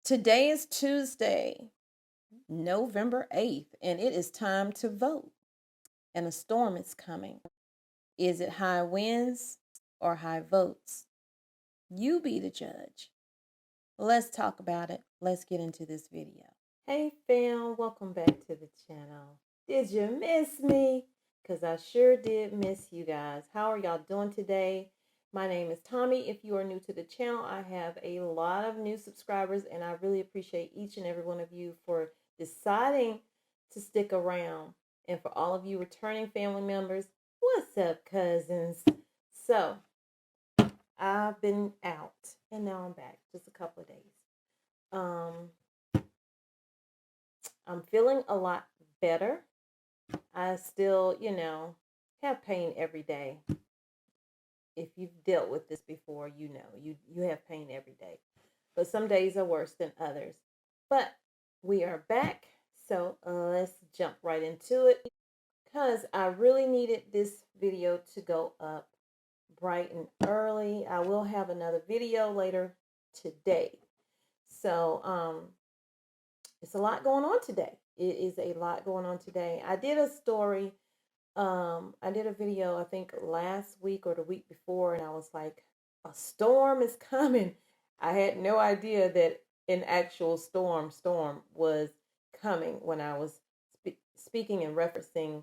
Today is Tuesday, November 8th, and it is time to vote. And a storm is coming. Is it high winds or high votes? You be the judge. Let's talk about it. Let's get into this video. Hey fam, welcome back to the channel. Did you miss me? Because I sure did miss you guys. How are y'all doing today? My name is Tommy. If you are new to the channel, I have a lot of new subscribers, and I really appreciate each and every one of you for deciding to stick around. And for all of you returning family members, what's up, cousins? So, I've been out, and now I'm back. Just a couple of days. I'm feeling a lot better. I still, have pain every day. If you've dealt with this before, you have pain every day. But some days are worse than others. But we are back, so let's jump right into it, because I really needed this video to go up bright and early. I will have another video later today. So it's a lot going on today. It is a lot going on today. I did a story. I did a video, I think last week or the week before, and I was like, a storm is coming. I had no idea that an actual storm was coming when I was speaking and referencing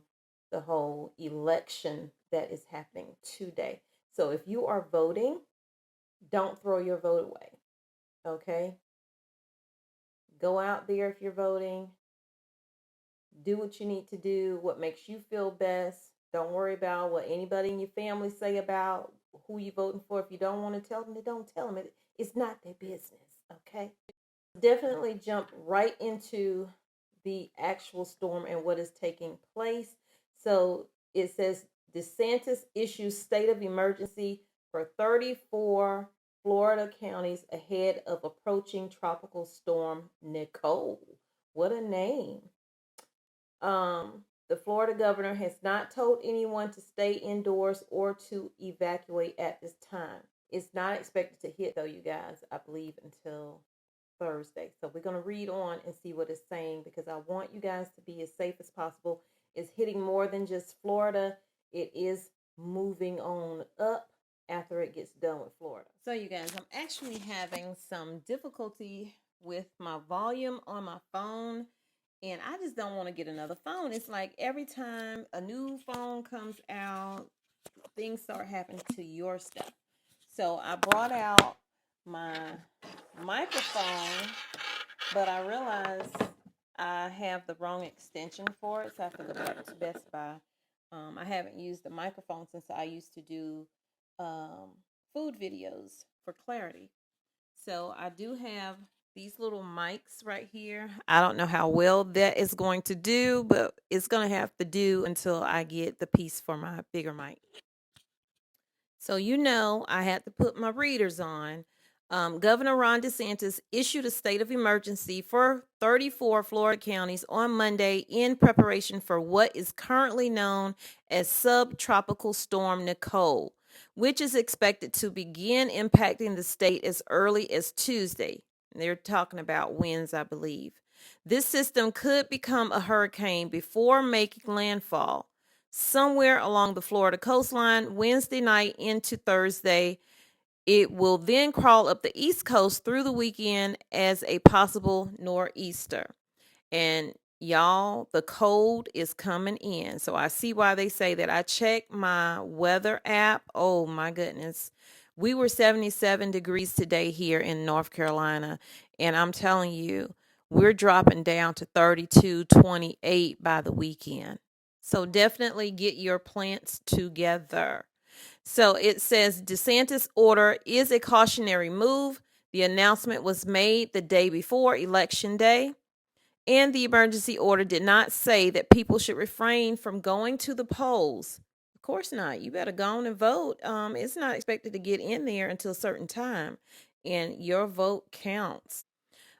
the whole election that is happening today. So if you are voting, don't throw your vote away, okay? Go out there if you're voting. Do what you need to do, what makes you feel best. Don't worry about what anybody in your family say about who you're voting for. If you don't want to tell them, then don't tell them. It's not their business, okay? Definitely jump right into the actual storm and what is taking place. So it says DeSantis issues state of emergency for 34 Florida counties ahead of approaching tropical storm Nicole. What a name. The Florida governor has not told anyone to stay indoors or to evacuate at this time. It's not expected to hit, though, you guys, I believe, until Thursday. So we're going to read on and see what it's saying, because I want you guys to be as safe as possible. It's hitting more than just Florida. It is moving on up after it gets done with Florida. So you guys, I'm actually having some difficulty with my volume on my phone. And I just don't want to get another phone. It's like every time a new phone comes out, things start happening to your stuff. So I brought out my microphone, but I realized I have the wrong extension for it. So I have to go back to Best Buy. I haven't used the microphone since I used to do food videos for clarity. So I do have these little mics right here. I don't know how well that is going to do, but it's going to have to do until I get the piece for my bigger mic. So I had to put my readers on. Governor Ron DeSantis issued a state of emergency for 34 Florida counties on Monday in preparation for what is currently known as subtropical storm Nicole, which is expected to begin impacting the state as early as Tuesday. They're talking about winds, I believe. This system could become a hurricane before making landfall somewhere along the Florida coastline Wednesday night into Thursday. It will then crawl up the East Coast through the weekend as a possible nor'easter. And y'all, the cold is coming in. So I see why they say that. I checked my weather app. Oh my goodness. We were 77 degrees today here in North Carolina. And I'm telling you, we're dropping down to 32, 28 by the weekend. So definitely get your plants together. So it says DeSantis' order is a cautionary move. The announcement was made the day before Election Day. And the emergency order did not say that people should refrain from going to the polls. Of course not. You better go on and vote. It's not expected to get in there until a certain time, and your vote counts.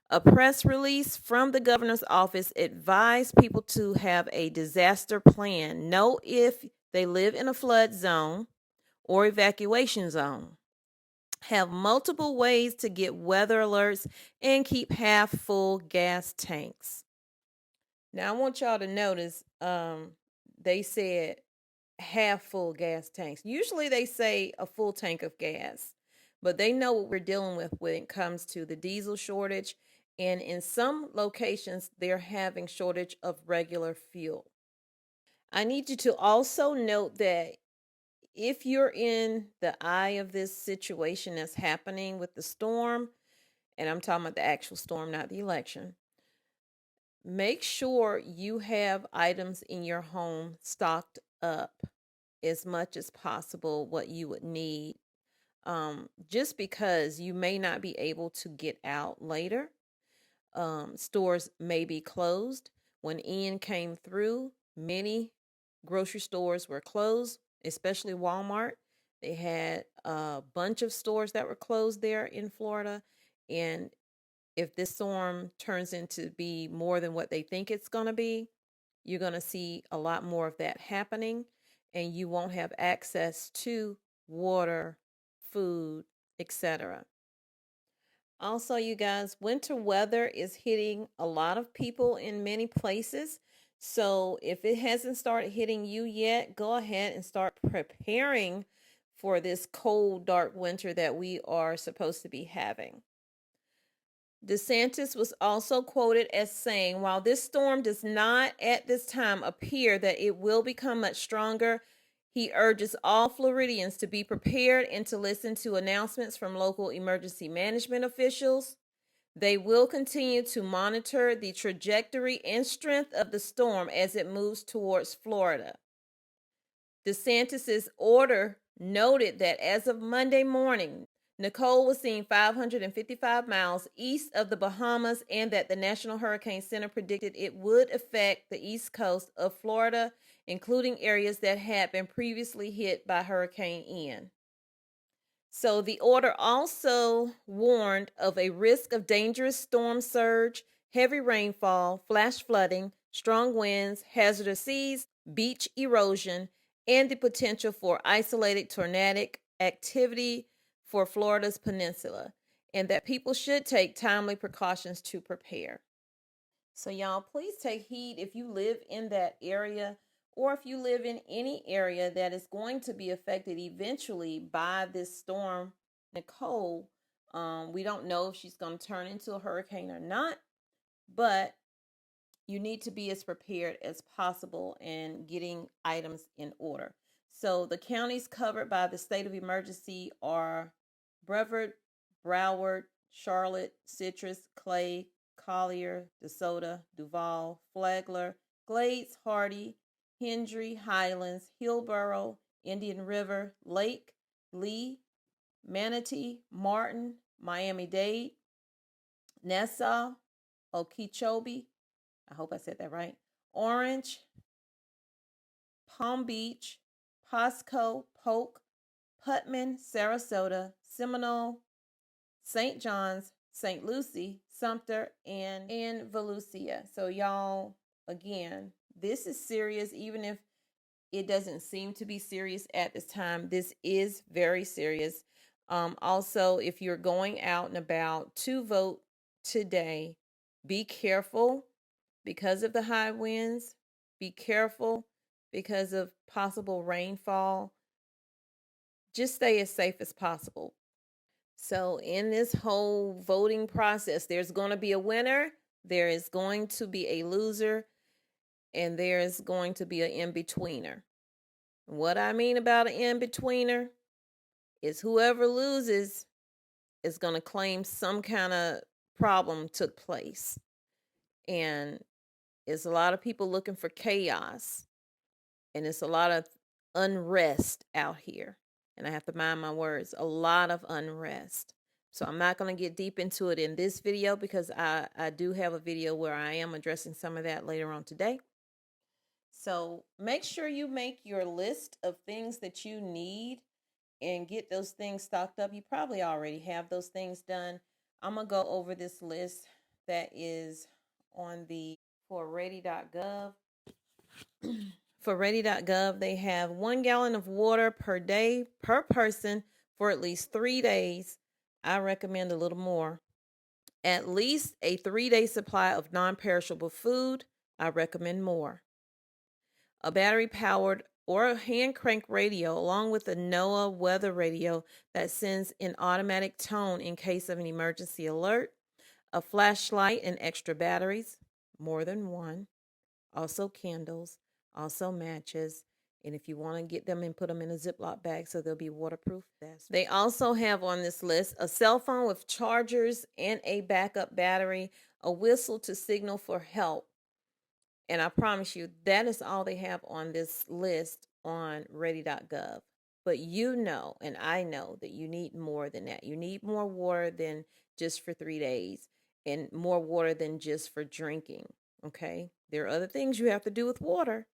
A press release from the governor's office advised people to have a disaster plan. Know if they live in a flood zone or evacuation zone. Have multiple ways to get weather alerts, and keep half full gas tanks. Now I want y'all to notice they said half full gas tanks. Usually they say a full tank of gas, but they know what we're dealing with when it comes to the diesel shortage, and in some locations they're having shortage of regular fuel. I need you to also note that if you're in the eye of this situation that's happening with the storm, and I'm talking about the actual storm, not the election, make sure you have items in your home stocked up as much as possible, what you would need, just because you may not be able to get out later. Stores may be closed. When Ian came through, many grocery stores were closed, especially Walmart. They had a bunch of stores that were closed there in Florida. And if this storm turns into be more than what they think it's going to be, you're going to see a lot more of that happening, and you won't have access to water, food, etc. Also, you guys, winter weather is hitting a lot of people in many places. So if it hasn't started hitting you yet, go ahead and start preparing for this cold, dark winter that we are supposed to be having. DeSantis was also quoted as saying, while this storm does not at this time appear that it will become much stronger, he urges all Floridians to be prepared and to listen to announcements from local emergency management officials. They will continue to monitor the trajectory and strength of the storm as it moves towards Florida. DeSantis's order noted that as of Monday morning, NICOLE was seen 555 miles east of the Bahamas, and that the National Hurricane Center predicted it would affect the east coast of Florida, including areas that had been previously hit by Hurricane Ian. So the order also warned of a risk of dangerous storm surge, heavy rainfall, flash flooding, strong winds, hazardous seas, beach erosion, and the potential for isolated tornadic activity for Florida's peninsula, and that people should take timely precautions to prepare. So y'all, please take heed if you live in that area, or if you live in any area that is going to be affected eventually by this storm, NICOLE. We don't know if she's going to turn into a hurricane or not, but you need to be as prepared as possible and getting items in order. So the counties covered by the state of emergency are Brevard, Broward, Charlotte, Citrus, Clay, Collier, DeSoto, Duval, Flagler, Glades, Hardy, Hendry, Highlands, Hillsborough, Indian River, Lake, Lee, Manatee, Martin, Miami-Dade, Nassau, Okeechobee, I hope I said that right, Orange, Palm Beach, Pasco, Polk, Putman, Sarasota, Seminole, St. John's, St. Lucie, Sumter, and Volusia. So y'all, again, this is serious. Even if it doesn't seem to be serious at this time, this is very serious. Also, if you're going out and about to vote today, be careful because of the high winds. Be careful because of possible rainfall. Just stay as safe as possible. So in this whole voting process, there's going to be a winner, there is going to be a loser, and there is going to be an in-betweener. What I mean about an in-betweener is whoever loses is going to claim some kind of problem took place. And it's a lot of people looking for chaos. And it's a lot of unrest out here. And I have to mind my words, a lot of unrest. So I'm not going to get deep into it in this video because I do have a video where I am addressing some of that later on today. So make sure you make your list of things that you need and get those things stocked up. You probably already have those things done. I'm going to go over this list that is on for READY.GOV. For READY.GOV, they have 1 gallon of water per day per person for at least 3 days. I recommend a little more. At least a 3-day supply of non-perishable food. I recommend more. A battery-powered or a hand-crank radio, along with a NOAA weather radio that sends an automatic tone in case of an emergency alert. A flashlight and extra batteries, more than one. Also candles, also matches. And if you want to get them and put them in a Ziploc bag so they'll be waterproof, they also have on this list a cell phone with chargers and a backup battery, a whistle to signal for help. And I promise you, that is all they have on this list on ready.gov. But you know, and I know that you need more than that. You need more water than just for 3 days, and more water than just for drinking. Okay? There are other things you have to do with water.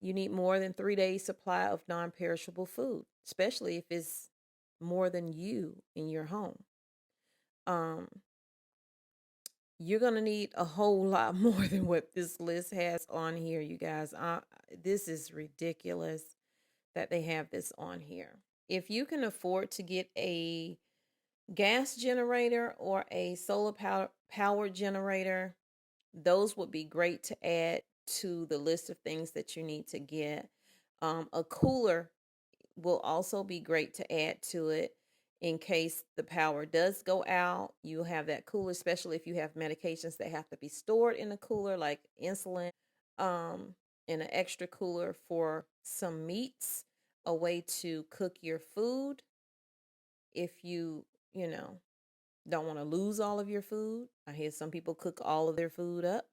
You need more than 3 days supply of non-perishable food, especially if it's more than you in your home. You're going to need a whole lot more than what this list has on here, you guys. This is ridiculous that they have this on here. If you can afford to get a gas generator or a solar power generator, those would be great to add to the list of things that you need to get. A cooler will also be great to add to it in case the power does go out. You'll have that cooler, especially if you have medications that have to be stored in a cooler, like insulin, and an extra cooler for some meats, a way to cook your food if you don't want to lose all of your food. I hear some people cook all of their food up.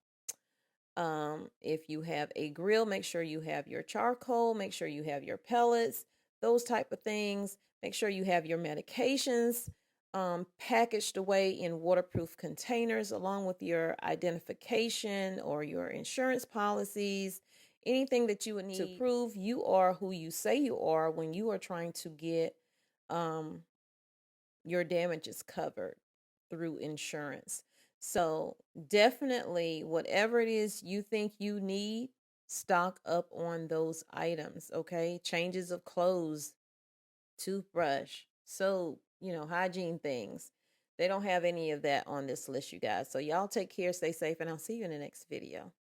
If you have a grill, make sure you have your charcoal, make sure you have your pellets, those type of things. Make sure you have your medications packaged away in waterproof containers, along with your identification or your insurance policies, anything that you would need to prove you are who you say you are when you are trying to get your damages covered through insurance. So definitely, whatever it is you think you need, stock up on those items, okay? Changes of clothes, toothbrush, soap, hygiene things. They don't have any of that on this list, you guys. So y'all take care, stay safe, and I'll see you in the next video.